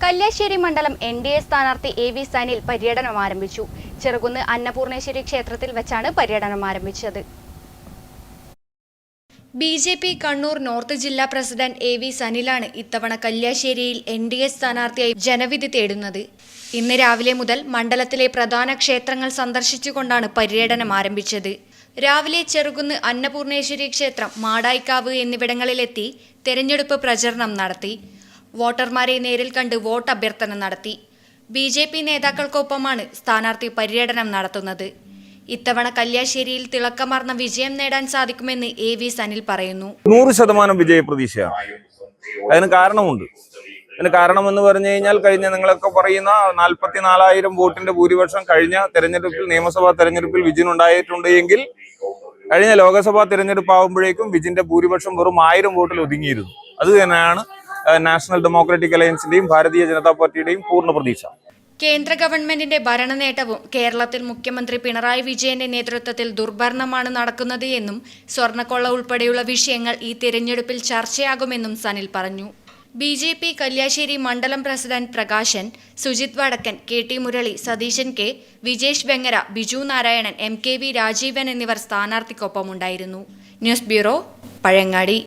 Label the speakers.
Speaker 1: കല്യാശ്ശേരി മണ്ഡലം എൻ.ഡി.എ സ്ഥാനാർത്ഥി എ.വി. സനിൽ പര്യടനം ആരംഭിച്ചു. ചെറുകുന്ന് അന്നപൂർണേശ്വരി ക്ഷേത്രത്തിൽ വെച്ചാണ് പര്യടനം ആരംഭിച്ചത്. ബി.ജെ.പി. കണ്ണൂർ നോർത്ത് ജില്ലാ പ്രസിഡന്റ് എ.വി. സനിലാണ് ഇത്തവണ കല്യാശ്ശേരിയിൽ എൻ.ഡി.എ സ്ഥാനാർത്ഥിയായി ജനവിധി തേടുന്നത്. ഇന്ന് രാവിലെ മുതൽ മണ്ഡലത്തിലെ പ്രധാന ക്ഷേത്രങ്ങൾ സന്ദർശിച്ചുകൊണ്ടാണ് പര്യടനം ആരംഭിച്ചത്. രാവിലെ ചെറുകുന്ന് അന്നപൂർണേശ്വരി ക്ഷേത്രം, മാടായിക്കാവ് എന്നിവിടങ്ങളിലെത്തി തെരഞ്ഞെടുപ്പ് പ്രചരണം നടത്തി. വോട്ടർമാരെ നേരിൽ കണ്ട് വോട്ട് അഭ്യർത്ഥന നടത്തി. ബി.ജെ.പി. നേതാക്കൾക്കൊപ്പമാണ് സ്ഥാനാർത്ഥി പര്യടനം നടത്തുന്നത്. ഇത്തവണ കല്യാശ്ശേരിയിൽ തിളക്കമാർന്ന വിജയം നേടാൻ സാധിക്കുമെന്ന് എ.വി. സനിൽ പറയുന്നു.
Speaker 2: 100% വിജയപ്രതീക്ഷയാണ്. അതിന് കാരണമുണ്ട്. അതിന് കാരണമെന്ന് പറഞ്ഞു കഴിഞ്ഞാൽ, കഴിഞ്ഞ നിങ്ങളൊക്കെ പറയുന്ന 44,000 വോട്ടിന്റെ ഭൂരിപക്ഷം കഴിഞ്ഞ തെരഞ്ഞെടുപ്പിൽ, നിയമസഭാ തെരഞ്ഞെടുപ്പിൽ വിജിനുണ്ടായിട്ടുണ്ട് എങ്കിൽ, കഴിഞ്ഞ ലോക്സഭാ തെരഞ്ഞെടുപ്പ് ആകുമ്പോഴേക്കും വിജിന്റെ ഭൂരിപക്ഷം വെറും 1000 വോട്ടിൽ ഒതുങ്ങിയിരുന്നു. അത് തന്നെയാണ് നാഷണൽ ഡെമോക്രാറ്റിക് അലയൻസിന്റെയും ഭാരതീയ ജനതാ പാർട്ടിയുടെയും പൂർണ്ണ പ്രതീക്ഷ.
Speaker 1: കേന്ദ്ര ഗവൺമെന്റിന്റെ ഭരണ നേട്ടവും കേരളത്തിൽ മുഖ്യമന്ത്രി പിണറായി വിജയന്റെ നേതൃത്വത്തിൽ ദുർഭരണമാണ് നടക്കുന്നത് എന്നും സ്വർണ്ണക്കൊള്ള ഉൾപ്പെടെയുള്ള വിഷയങ്ങൾ ഈ തിരഞ്ഞെടുപ്പിൽ ചർച്ചയാകുമെന്നും സനിൽ പറഞ്ഞു. ബി.ജെ.പി. കല്യാശ്ശേരി മണ്ഡലം പ്രസിഡന്റ് പ്രകാശൻ, സുജിത് വടക്കൻ, കെ.ടി. മുരളി, സതീശൻ കെ, വിജേഷ് വെങ്ങര, ബിജു നാരായണൻ, എം.കെ.വി. രാജീവൻ എന്നിവർ സ്ഥാനാർത്ഥിക്കൊപ്പമുണ്ടായിരുന്നു. News bureau, Pazhayangadi.